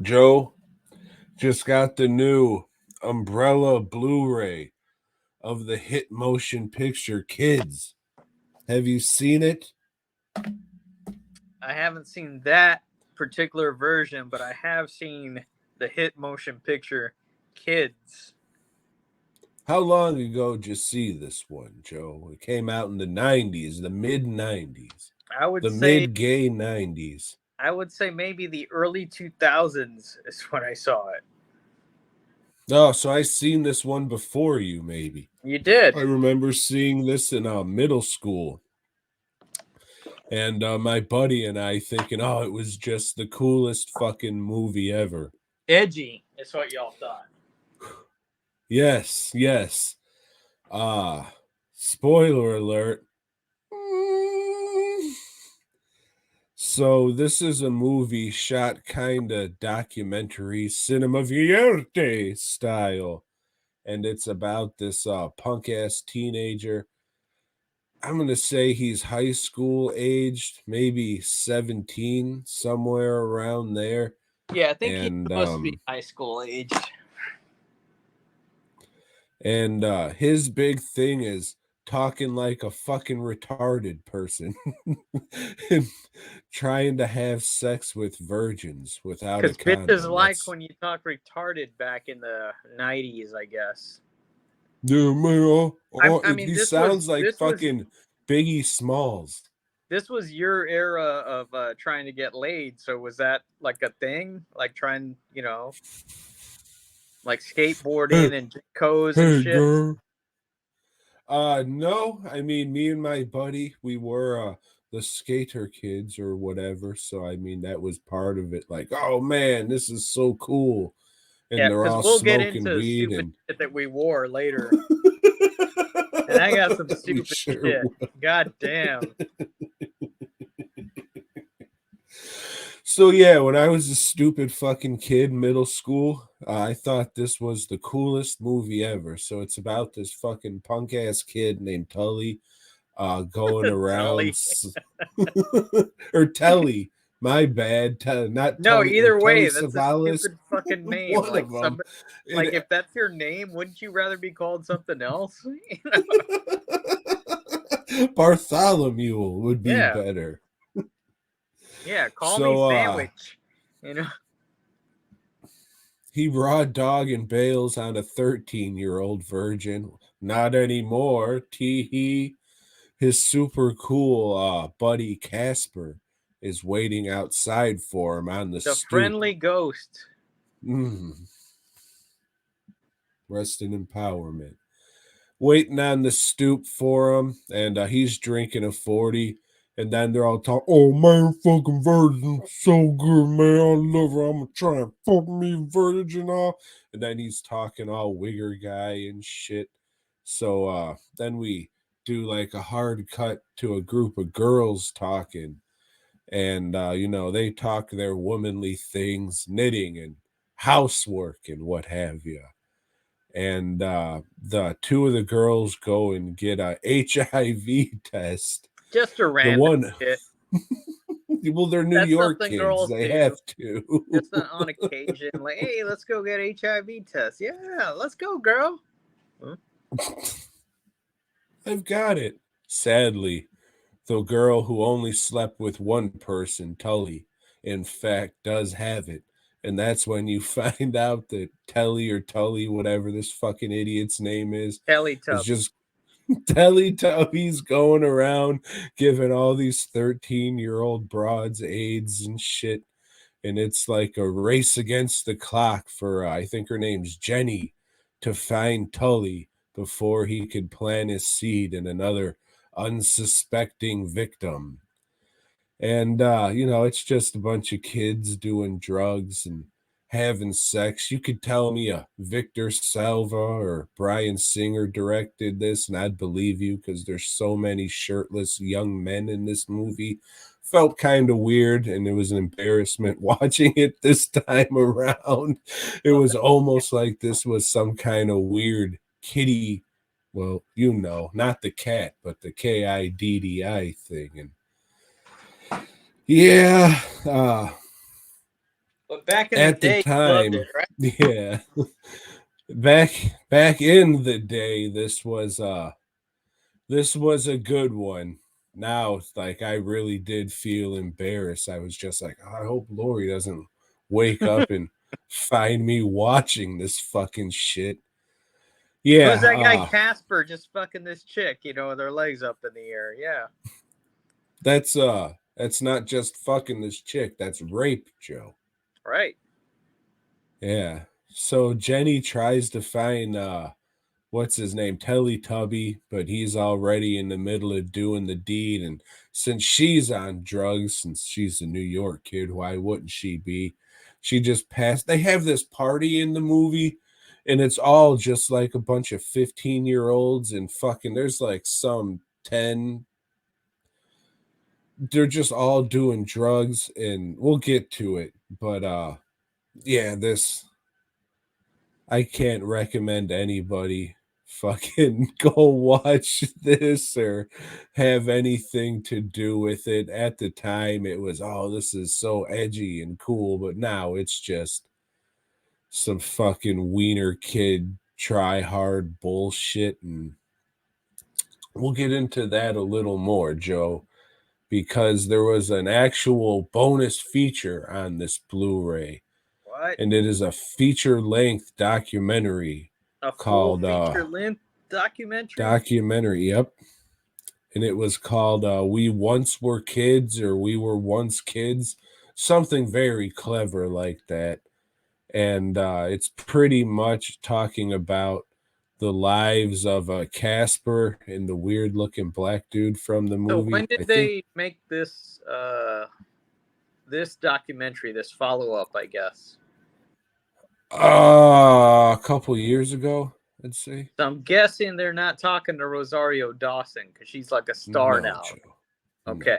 Joe just got the new Umbrella Blu-ray of the hit motion picture Kids. Have you seen it? I haven't seen that particular version, but I have seen the hit motion picture Kids. How long ago did you see this one, Joe? It came out in the 90s, the mid 90s, I would the say mid gay 90s. I would say maybe the early 2000s is when I saw it. Oh, so I seen this one before you, maybe. You did. I remember seeing this in middle school. And my buddy and I thinking, oh, it was just the coolest fucking movie ever. Edgy is what y'all thought. Yes, yes. Spoiler alert. So this is a movie shot kinda documentary cinema verte style. And it's about this punk ass teenager. I'm gonna say he's high school aged, maybe 17, somewhere around there. Yeah, I think he's And supposed to be high school aged. his big thing is talking like a fucking retarded person and trying to have sex with virgins without a Because bitches condom. like That's when you talk retarded back in the 90s, I guess. yeah, man. I mean, He sounds like this was fucking Biggie Smalls. this was your era of trying to get laid. So was that like a thing? Like trying, like Hey, skateboarding and codes and hey, shit? girl. No, I mean, me and my buddy, we were the skater kids or whatever. So, I mean, that was part of it. Like, oh man, this is so cool. And Yeah, they're because all we'll get smoking into weed stupid and shit that we wore later. And I got some we stupid sure shit. will. God damn. So yeah, when I was a stupid fucking kid, middle school, I thought this was the coolest movie ever. So it's about this fucking punk ass kid named Tully, going around, Tully. or Telly. My bad, not No, Tully or either Telly way, that's a Savalas. stupid fucking name. One Like of them. some, And like if that's your name, wouldn't you rather be called something else? Bartholomew would be Yeah, better. yeah. Call me So Sandwich. You know. he raw dog and bails on a 13-year-old virgin. Not anymore. Tee hee. His super cool buddy Casper is waiting outside for him on the The stoop. friendly ghost. Mm, rest in empowerment. Waiting on the stoop for him, and he's drinking a 40. And then they're all talking, oh man, fucking virgin's so good, man. I love her. I'm gonna try and fuck me virgin off. And then he's talking all wigger guy and shit. So then we do like a hard cut to a group of girls talking. And they talk their womanly things, knitting and housework and what have you. And the two of the girls go and get a HIV test. Just a The random one, shit. well, they're New That's York something kids. girls They do. have to. Just on occasion, like, hey, let's go get HIV test. Yeah, let's go, girl. Huh? I've got it. Sadly, the girl who only slept with one person, Tully, in fact, does have it. And that's when you find out that Telly or Tully, whatever this fucking idiot's name is Teletubby. just Teletubbies going around giving all these 13-year-old broads AIDS and shit. And it's like a race against the clock for, I think her name's Jenny, to find Tully before he could plant his seed in another unsuspecting victim. And it's just a bunch of kids doing drugs and having sex. You could tell me a Victor Salva or Brian Singer directed this, and I'd believe you because there's so many shirtless young men in this movie. Felt kind of weird, and it was an embarrassment watching it this time around. It Well, was almost like this was some kind of weird kitty, well, not the cat, but the KIDDI thing. And yeah, But back in the At the day, you loved it, time, right? yeah. Back in the day, this was a good one. Now, like, I really did feel embarrassed. I was just like, I hope Lori doesn't wake up and find me watching this fucking shit. Who's Yeah, that guy Casper just fucking this chick, with their legs up in the air? Yeah. that's not just fucking this chick, that's rape, Joe. Right. Yeah. So Jenny tries to find what's his name, Teletubby, but he's already in the middle of doing the deed. And since she's on drugs, since she's a New York kid, why wouldn't she be? She just passed. They have this party in the movie, and it's all just like a bunch of 15-year-olds and fucking, there's like some 10. They're just all doing drugs, and we'll get to it. But yeah, this I can't recommend anybody fucking go watch this or have anything to do with it. At the time, it was, oh, this is so edgy and cool, but now it's just some fucking wiener kid try hard bullshit. And we'll get into that a little more, Joe, because there was an actual bonus feature on this Blu-ray, What? and it is a feature-length documentary A full called feature length documentary? Yep. And it was called We Once Were Kids, or We Were Once Kids, something very clever like that. And it's pretty much talking about the lives of Casper and the weird looking black dude from the So when movie. did I think they make this documentary, this follow up, I guess? a couple years ago, I'd say. So I'm guessing they're not talking to Rosario Dawson because she's like a star No, now. Joe. Okay. No.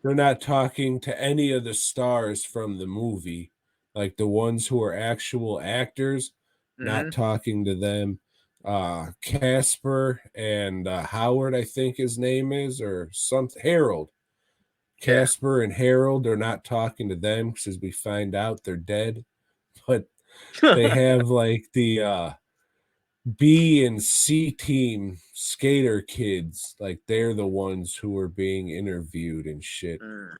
They're not talking to any of the stars from the movie, like the ones who are actual actors, Mm-hmm. not talking to them. Casper and Howard, I think his name is, or something. Harold. Yeah. Casper and Harold are not talking to them because we find out they're dead. But they have like the B and C team skater kids, like they're the ones who are being interviewed and shit. Mm.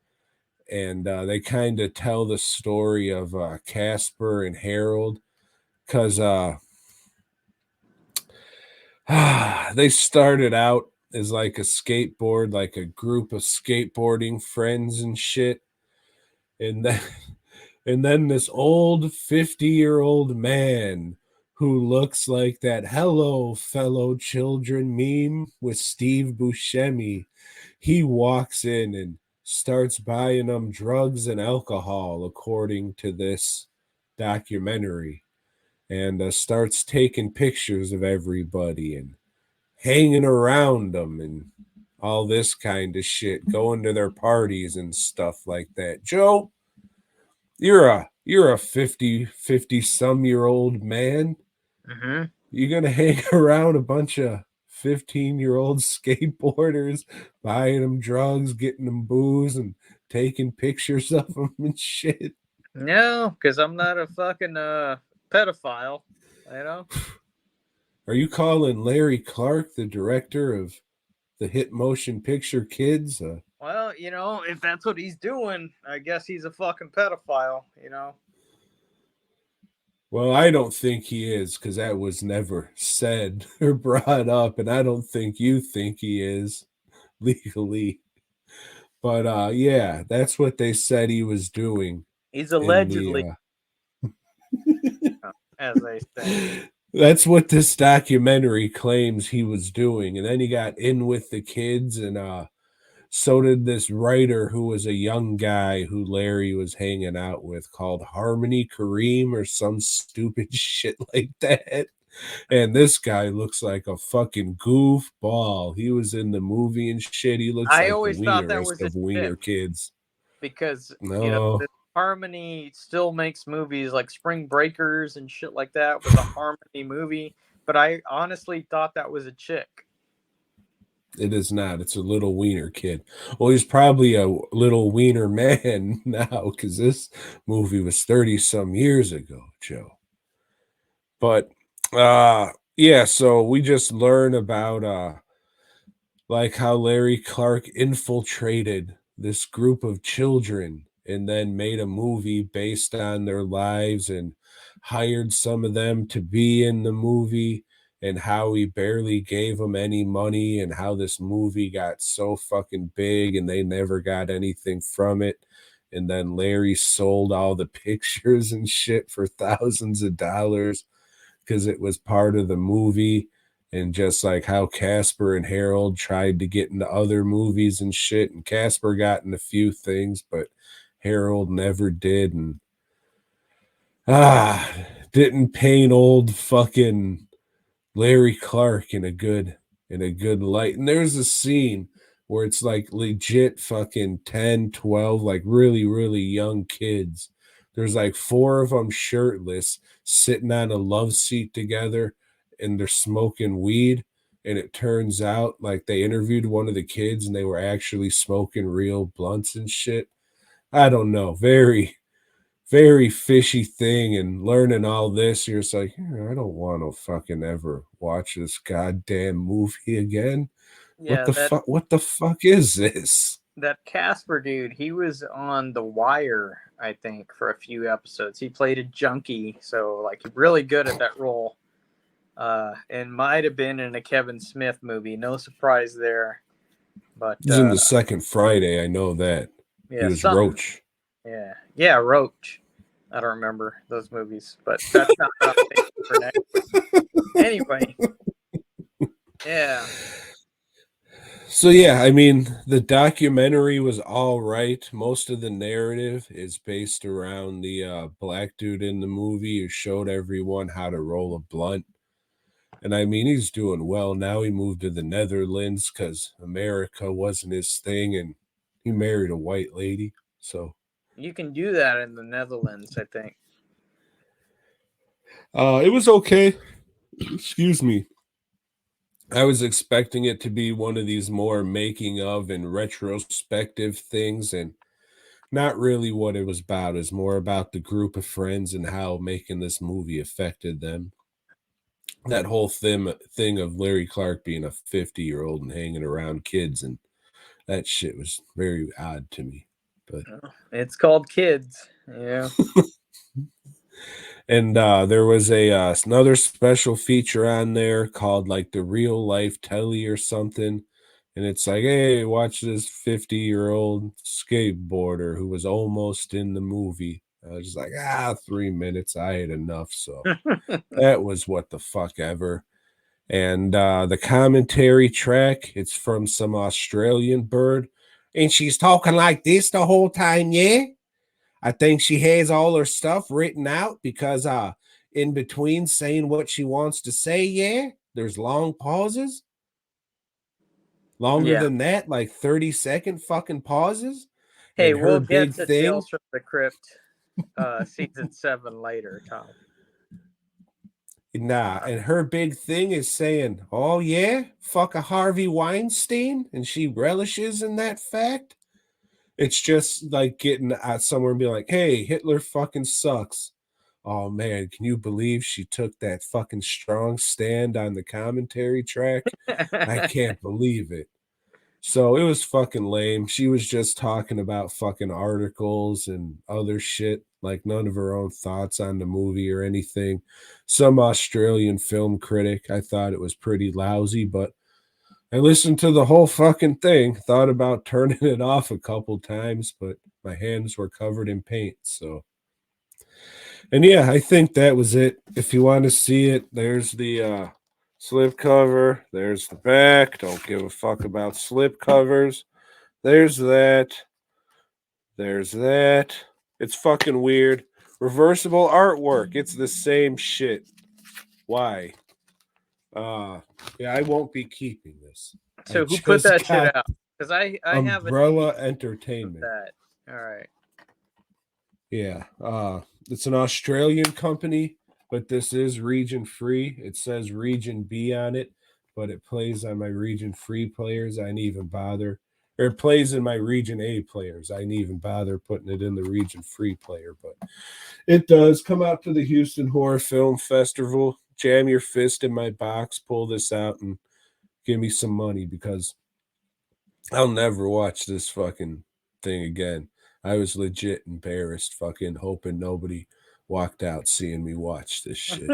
And they kind of tell the story of Casper and Harold, because they started out as like a skateboard, like a group of skateboarding friends and shit. And then and then this old 50-year-old man who looks like that "Hello, fellow children" meme with Steve Buscemi, he walks in and starts buying them drugs and alcohol, according to this documentary, and starts taking pictures of everybody and hanging around them and all this kind of shit, going to their parties and stuff like that. Joe, you're a 50 some year old man. Mm-hmm. You're gonna hang around a bunch of 15-year-old skateboarders, buying them drugs, getting them booze, and taking pictures of them and shit. No, because I'm not a fucking pedophile, you know? Are you calling Larry Clark, the director of the hit motion picture Kids? Well, if that's what he's doing, I guess he's a fucking pedophile. Well, I don't think he is, because that was never said or brought up, and I don't think you think he is legally. But yeah, that's what they said he was doing He's in allegedly, the as they say. that's what this documentary claims he was doing. And then he got in with the kids, and so did this writer who was a young guy who Larry was hanging out with, called Harmony Kareem or some stupid shit like that. And this guy looks like a fucking goofball. He was in the movie and shit. He looks I like the always thought that wienerest was a of wiener chick kids. because, No. this Harmony still makes movies like Spring Breakers and shit like that was a Harmony movie, but I honestly thought that was a chick. It is not. It's a little wiener kid. Well, he's probably a little wiener man now because this movie was 30 some years ago, Joe. But yeah, so we just learn about like how Larry Clark infiltrated this group of children and then made a movie based on their lives and hired some of them to be in the movie, and how he barely gave them any money, and how this movie got so fucking big and they never got anything from it. And then Larry sold all the pictures and shit for thousands of dollars because it was part of the movie. And just like how Casper and Harold tried to get into other movies and shit, and Casper got in a few things, but Harold never did. And ah, didn't paint old fucking Larry Clark in a good light. And there's a scene where it's like legit fucking 10, 12, like really, really young kids. There's like four of them shirtless sitting on a love seat together, and they're smoking weed. And it turns out like they interviewed one of the kids and they were actually smoking real blunts and shit. I don't know. Very, very fishy thing. And learning all this, you're just like, I don't want to fucking ever watch this goddamn movie again. Yeah, that What the fuck is this? that Casper dude, he was on The Wire, I think, for a few episodes. He played a junkie, so like really good at that role. And might have been in a Kevin Smith movie. No surprise there. But He's in the second Friday. I know that. He yeah, was something. Roach. Yeah, Roach. I don't remember those movies, but that's not what I'm thinking for next. Anyway, yeah. So yeah, I mean, the documentary was all right. Most of the narrative is based around the black dude in the movie who showed everyone how to roll a blunt. And I mean, he's doing well now. He moved to the Netherlands because America wasn't his thing, and he married a white lady. So You can do that in the Netherlands, I think. it was okay. Excuse me. I was expecting it to be one of these more making of and retrospective things, and not really what it was about. It's more about the group of friends and how making this movie affected them. That whole thing of Larry Clark being a 50-year-old and hanging around kids, and that shit was very odd to me. But It's called Kids. Yeah. and there was a another special feature on there called like the real life telly or something. And it's like, hey, watch this 50-year-old skateboarder who was almost in the movie. I was just like, 3 minutes. I had enough. So that was what the fuck ever. And the commentary track, it's from some Australian bird. And she's talking like this the whole time, yeah? I think she has all her stuff written out because in between saying what she wants to say, yeah, there's long pauses. Longer Yeah. than that, like 30-second fucking pauses. Hey, And her we'll get big to thing, Tales from the Crypt season 7 later, Tom. and her big thing is saying, oh yeah, fuck a Harvey Weinstein, and she relishes in that fact. It's just like getting at somewhere and being like, hey, Hitler fucking sucks. Oh man, can you believe she took that fucking strong stand on the commentary track? I can't believe it. So it was fucking lame. She was just talking about fucking articles and other shit, like none of her own thoughts on the movie or anything. Some Australian film critic, I thought it was pretty lousy, but I listened to the whole fucking thing, thought about turning it off a couple times, but my hands were covered in paint. So, and yeah, I think that was it. If you want to see it, there's the slip cover, there's the back. Don't give a fuck about slip covers. There's that. There's that. It's fucking weird. Reversible artwork. It's the same shit. Why? Yeah, I won't be keeping this. I So who put just that shit got out? Because I have a Umbrella DVD of Entertainment. that. All right. Yeah. It's an Australian company, but this is region free. It says region B on it, but it plays on my region free players. I didn't even bother. Or it plays in my region A players. I didn't even bother putting it in the region free player, but it does. Come out to the Houston Horror Film Festival. Jam your fist in my box, pull this out, and give me some money because I'll never watch this fucking thing again. I was legit embarrassed, fucking hoping nobody walked out seeing me watch this shit.